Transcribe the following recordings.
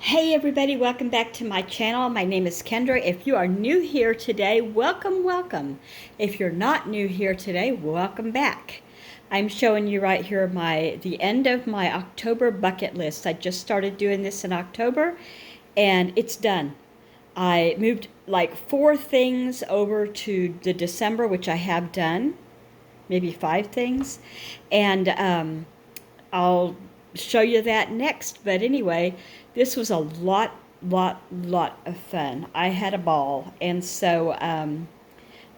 Hey everybody, welcome back to my channel. My name is Kendra. If you are new here today, welcome. If you're not new here today, welcome back. I'm showing you right here the end of my October bucket list. I just started doing this in October and it's done. I moved like 4 things over to the December, which I have done, maybe 5 things, and I'll show you that next. But anyway, this was a lot of fun. I had a ball, and so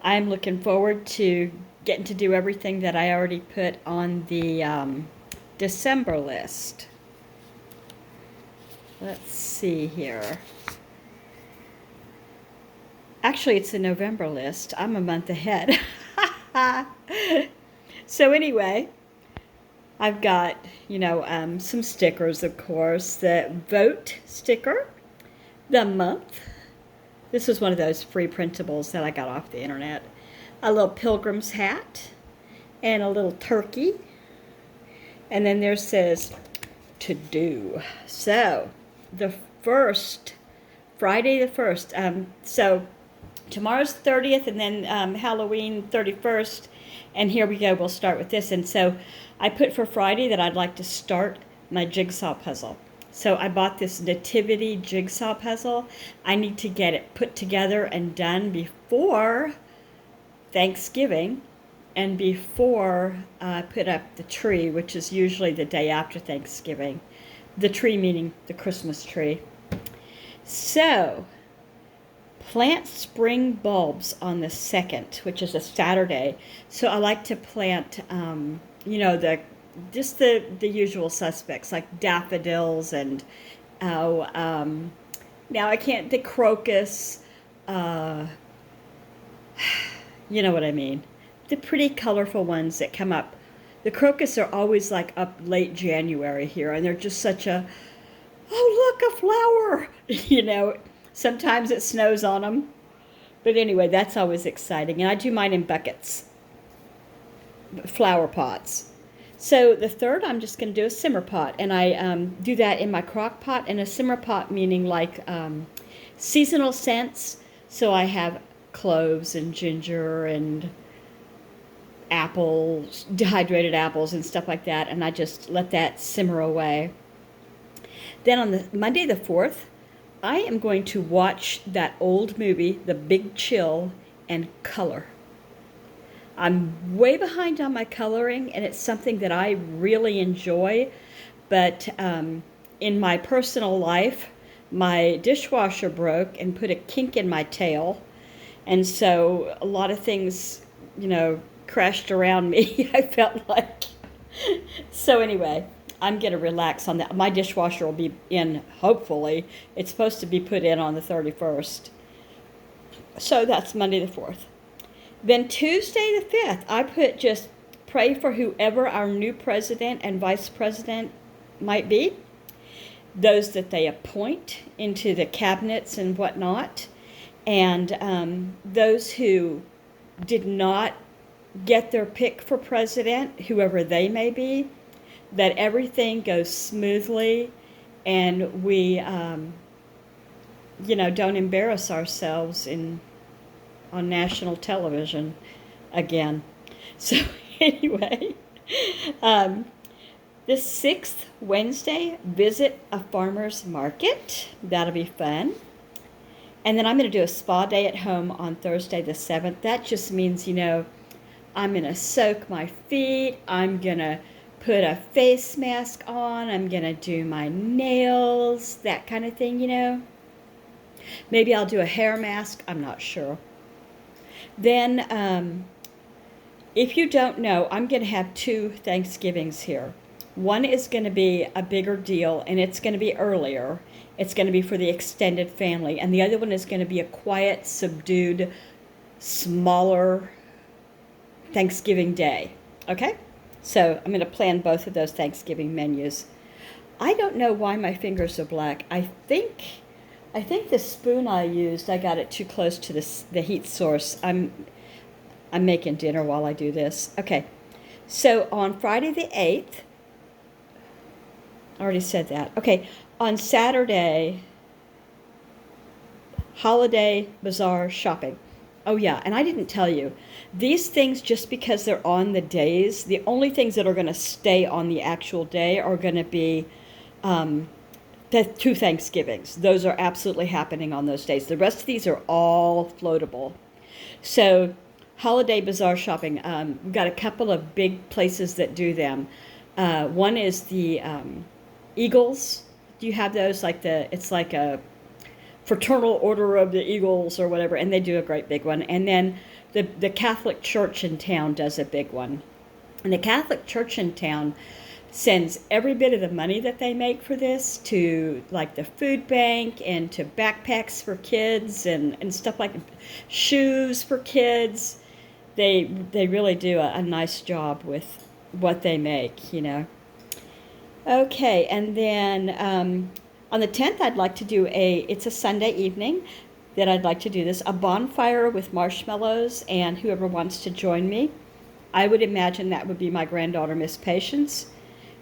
I'm looking forward to getting to do everything that I already put on the December list. Let's see here. Actually, it's the November list. I'm a month ahead. So anyway, I've got, some stickers, of course. The vote sticker, the month. This is one of those free printables that I got off the internet. A little pilgrim's hat and a little turkey. And then there says to do. So the first, Friday the 1st. So tomorrow's 30th and then Halloween 31st. And here we go, we'll start with this. And so I put for Friday that I'd like to start my jigsaw puzzle. So I bought this nativity jigsaw puzzle. I need to get it put together and done before Thanksgiving and before I put up the tree, which is usually the day after Thanksgiving. The tree meaning the Christmas tree. So plant spring bulbs on the 2nd, which is a Saturday. So I like to plant, the usual suspects like daffodils and now I can't, the crocus, you know what I mean, the pretty colorful ones that come up. The crocus are always like up late January here, and they're just such a, oh look, a flower. Sometimes it snows on them. But anyway, that's always exciting. And I do mine in buckets, flower pots. So the 3rd, I'm just going to do a simmer pot. And I do that in my crock pot. And a simmer pot meaning like seasonal scents. So I have cloves and ginger and apples, dehydrated apples and stuff like that. And I just let that simmer away. Then on the Monday the 4th, I am going to watch that old movie, The Big Chill, and color. I'm way behind on my coloring, and it's something that I really enjoy. But in my personal life, my dishwasher broke and put a kink in my tail. And so a lot of things, crashed around me, I felt like. So anyway, I'm going to relax on that. My dishwasher will be in, hopefully. It's supposed to be put in on the 31st. So that's Monday the 4th. Then Tuesday the 5th, I put just pray for whoever our new president and vice president might be. Those that they appoint into the cabinets and whatnot. And those who did not get their pick for president, whoever they may be, that everything goes smoothly and we, don't embarrass ourselves on national television again. So anyway, the 6th, Wednesday, visit a farmer's market. That'll be fun. And then I'm going to do a spa day at home on Thursday the 7th. That just means, I'm going to soak my feet. I'm going to put a face mask on. I'm going to do my nails, that kind of thing, Maybe I'll do a hair mask. I'm not sure. Then, if you don't know, I'm going to have 2 Thanksgivings here. One is going to be a bigger deal, and it's going to be earlier. It's going to be for the extended family. And the other one is going to be a quiet, subdued, smaller Thanksgiving day. Okay? So I'm going to plan both of those Thanksgiving menus. I don't know why my fingers are black. I think the spoon I used, I got it too close to the heat source. I'm making dinner while I do this. Okay. So on Friday the 8th, I already said that. Okay. On Saturday, holiday bazaar shopping. Oh, yeah, and I didn't tell you. These things, just because they're on the days, the only things that are going to stay on the actual day are going to be um, the two Thanksgivings. Those are absolutely happening on those days. The rest of these are all floatable. So, holiday bazaar shopping, we've got a couple of big places that do them. One is the Eagles. Do you have those? It's like a Fraternal Order of the Eagles or whatever, and they do a great big one. And then the Catholic Church in town does a big one. And the Catholic Church in town sends every bit of the money that they make for this to like the food bank and to backpacks for kids and stuff like shoes for kids. They really do a nice job with what they make, you know. Okay, and then on the 10th, I'd like to do it's a Sunday evening that I'd like to do this, a bonfire with marshmallows and whoever wants to join me. I would imagine that would be my granddaughter, Miss Patience.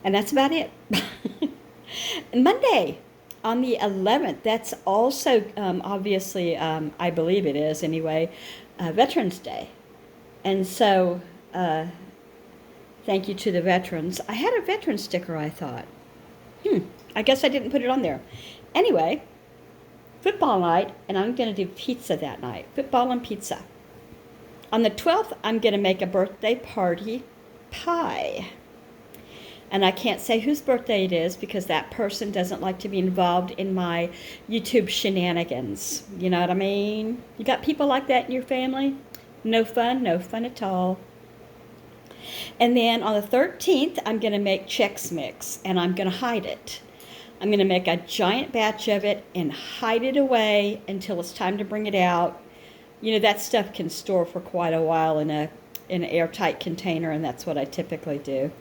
And that's about it. Monday, on the 11th, that's also obviously, I believe it is anyway, Veterans Day. And so, thank you to the veterans. I had a veteran sticker, I thought. I guess I didn't put it on there. Anyway, football night, and I'm going to do pizza that night. Football and pizza. On the 12th, I'm going to make a birthday party pie. And I can't say whose birthday it is because that person doesn't like to be involved in my YouTube shenanigans. You know what I mean? You got people like that in your family? No fun at all. And then on the 13th, I'm going to make Chex Mix, and I'm going to hide it. I'm going to make a giant batch of it and hide it away until it's time to bring it out. You know, that stuff can store for quite a while in an airtight container, and that's what I typically do.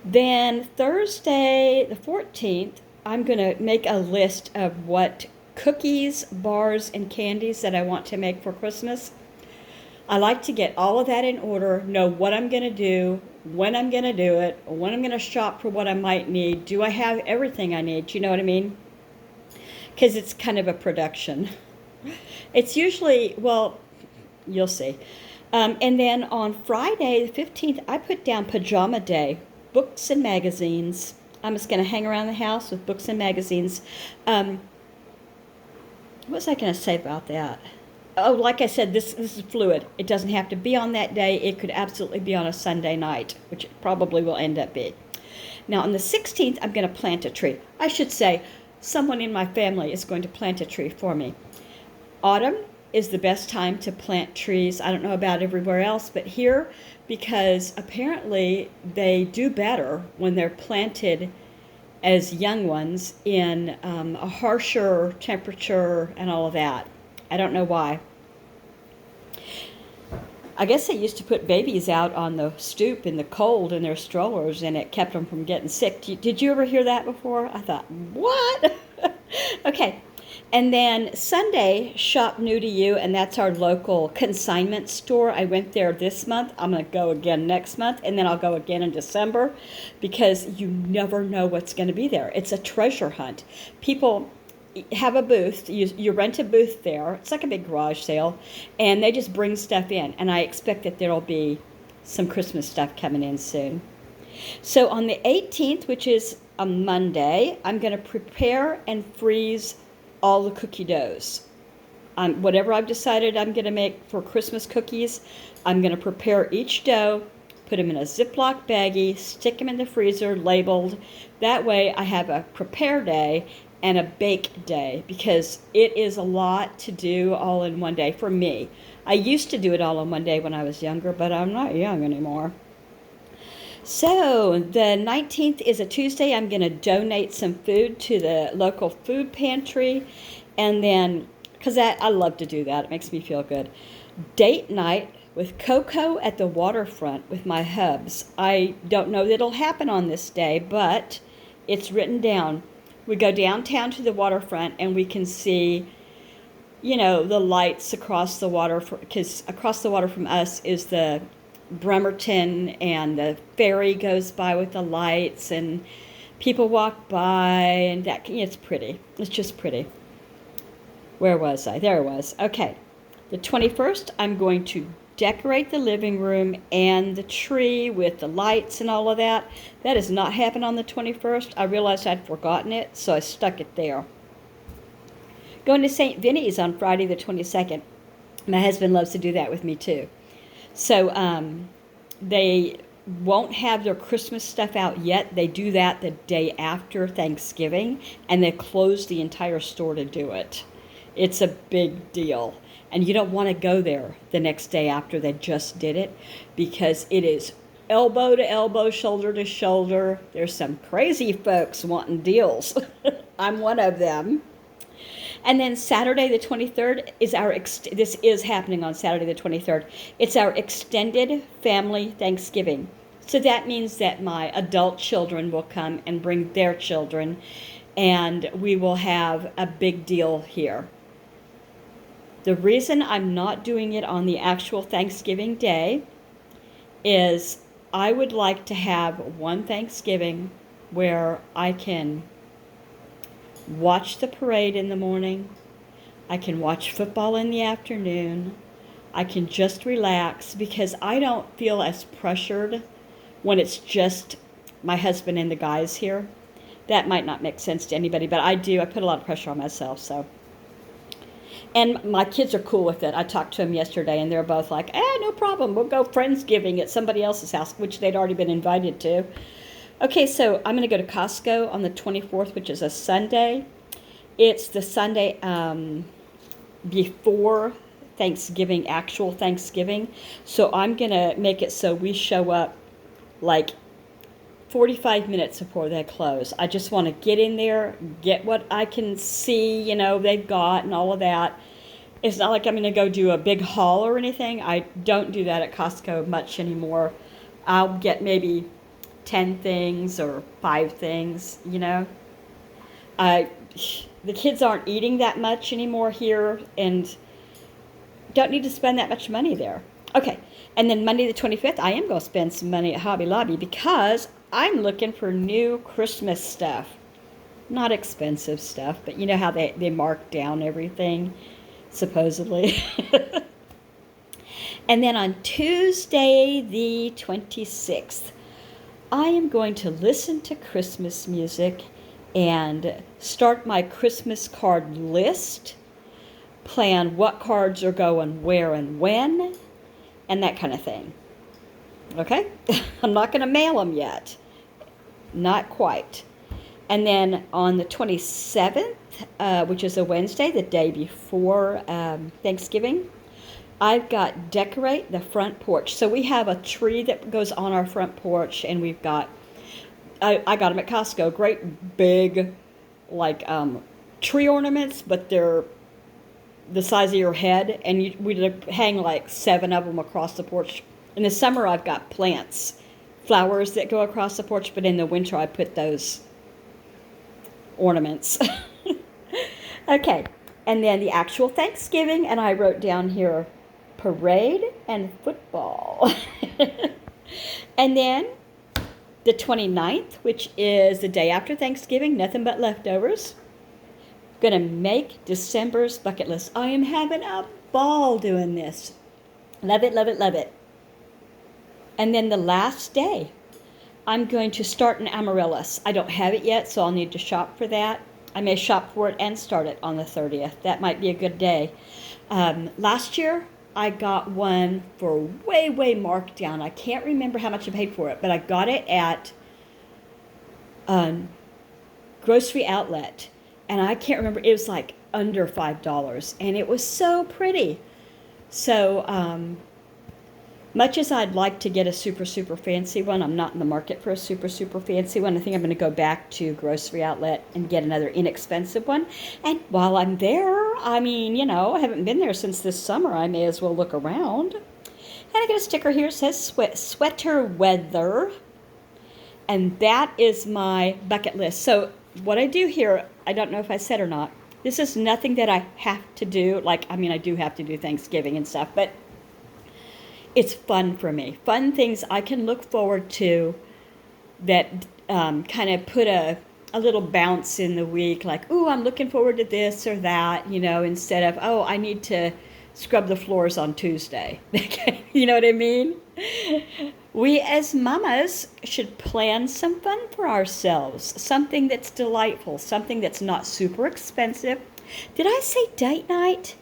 Then Thursday, the 14th, I'm going to make a list of what cookies, bars, and candies that I want to make for Christmas. I like to get all of that in order, know what I'm going to do, when I'm going to do it, when I'm going to shop for what I might need. Do I have everything I need? Do you know what I mean? Because it's kind of a production. It's usually, well, you'll see. And then on Friday, the 15th, I put down Pajama Day, books and magazines. I'm just going to hang around the house with books and magazines. What was I going to say about that? Oh, like I said, this is fluid. It doesn't have to be on that day. It could absolutely be on a Sunday night, which it probably will end up being. Now, on the 16th, I'm going to plant a tree. I should say, someone in my family is going to plant a tree for me. Autumn is the best time to plant trees. I don't know about everywhere else, but here, because apparently they do better when they're planted as young ones in a harsher temperature and all of that. I don't know why. I guess they used to put babies out on the stoop in the cold in their strollers, and it kept them from getting sick. Did you ever hear that before? I thought, what? Okay. And then Sunday, Shop New to You, and that's our local consignment store. I went there this month. I'm going to go again next month, and then I'll go again in December because you never know what's going to be there. It's a treasure hunt. People have a booth. You rent a booth there. It's like a big garage sale, and they just bring stuff in, and I expect that there'll be some Christmas stuff coming in soon. So on the 18th, which is a Monday, I'm going to prepare and freeze all the cookie doughs. Whatever I've decided I'm going to make for Christmas cookies, I'm going to prepare each dough, put them in a Ziploc baggie, stick them in the freezer, labeled. That way I have a prepare day and a bake day, because it is a lot to do all in one day for me. I used to do it all in one day when I was younger, but I'm not young anymore. So the 19th is a Tuesday. I'm going to donate some food to the local food pantry. And then, because I love to do that. It makes me feel good. Date night with Coco at the waterfront with my hubs. I don't know that it'll happen on this day, but it's written down. We go downtown to the waterfront and we can see, you know, the lights across the water, because across the water from us is the Bremerton, and the ferry goes by with the lights, and People walk by, and it's pretty. It's just pretty. Where was I? There I was. Okay. The 21st, I'm going to decorate the living room and the tree with the lights and all of that. That does not happen on the 21st. I realized I'd forgotten it, so I stuck it there. Going to St. Vinny's on Friday the 22nd. My husband loves to do that with me too. So they won't have their Christmas stuff out yet. They do that the day after Thanksgiving, and they close the entire store to do it. It's a big deal. And you don't want to go there the next day after they just did it, because it is elbow to elbow, shoulder to shoulder. There's some crazy folks wanting deals. I'm one of them. And then Saturday the 23rd is this is happening on Saturday the 23rd. It's our extended family Thanksgiving. So that means that my adult children will come and bring their children, and we will have a big deal here. The reason I'm not doing it on the actual Thanksgiving day is I would like to have one Thanksgiving where I can watch the parade in the morning, I can watch football in the afternoon, I can just relax, because I don't feel as pressured when it's just my husband and the guys here. That might not make sense to anybody, but I do. I put a lot of pressure on myself, so. And my kids are cool with it. I talked to them yesterday, and they're both like, no problem. We'll go Friendsgiving at somebody else's house, which they'd already been invited to. Okay, so I'm going to go to Costco on the 24th, which is a Sunday. It's the Sunday before Thanksgiving, actual Thanksgiving. So I'm going to make it so we show up like 45 minutes before they close. I just want to get in there, get what I can see, they've got and all of that. It's not like I'm going to go do a big haul or anything. I don't do that at Costco much anymore. I'll get maybe 10 things or 5 things, The kids aren't eating that much anymore here and don't need to spend that much money there. Okay, and then Monday the 25th, I am going to spend some money at Hobby Lobby because I'm looking for new Christmas stuff. Not expensive stuff, but you know how they mark down everything, supposedly. And then on Tuesday the 26th, I am going to listen to Christmas music and start my Christmas card list, plan what cards are going where and when, and that kind of thing. Okay? I'm not going to mail them yet. Not quite. And then on the 27th, which is a Wednesday, the day before Thanksgiving, I've got decorate the front porch. So we have a tree that goes on our front porch, and we've got, I got them at Costco, great big, like, tree ornaments, but they're the size of your head, and we hang like 7 of them across the porch. In the summer, I've got plants, flowers that go across the porch, but in the winter, I put those ornaments. Okay, and then the actual Thanksgiving, and I wrote down here, parade and football. And then the 29th, which is the day after Thanksgiving, nothing but leftovers. Going to make December's bucket list. I am having a ball doing this. Love it, love it, love it. And then the last day, I'm going to start an amaryllis. I don't have it yet, so I'll need to shop for that. I may shop for it and start it on the 30th. That might be a good day. Last year, I got one for way, way marked down. I can't remember how much I paid for it, but I got it at Grocery Outlet. And I can't remember, it was like under $5. And it was so pretty. So, much as I'd like to get a super, super fancy one, I'm not in the market for a super, super fancy one. I think I'm going to go back to Grocery Outlet and get another inexpensive one. And while I'm there, I mean, I haven't been there since this summer. I may as well look around. And I got a sticker here that says sweater weather. And that is my bucket list. So what I do here, I don't know if I said or not, this is nothing that I have to do. I do have to do Thanksgiving and stuff, but it's fun for me. Fun things I can look forward to that kind of put a little bounce in the week, like, ooh, I'm looking forward to this or that, instead of, oh, I need to scrub the floors on Tuesday. You know what I mean? We as mamas should plan some fun for ourselves, something that's delightful, something that's not super expensive. Did I say date night?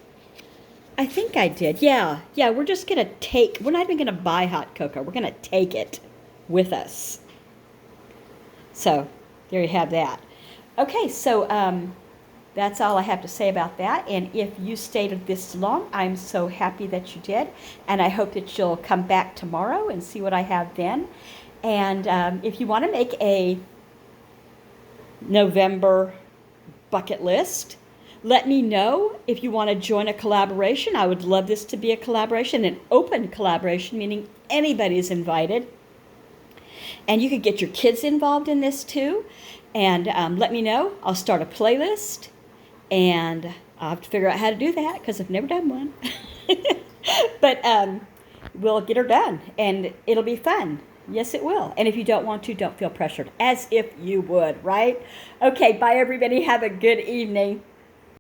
I think I did. Yeah, we're just going to we're not even going to buy hot cocoa. We're going to take it with us. So there you have that. Okay, so that's all I have to say about that. And if you stayed this long, I'm so happy that you did. And I hope that you'll come back tomorrow and see what I have then. And if you want to make a November bucket list, let me know if you want to join a collaboration. I would love this to be a collaboration, an open collaboration, meaning anybody's invited. And you could get your kids involved in this too. And let me know. I'll start a playlist. And I'll have to figure out how to do that because I've never done one. But we'll get her done. And it'll be fun. Yes, it will. And if you don't want to, don't feel pressured. As if you would, right? Okay, bye everybody. Have a good evening.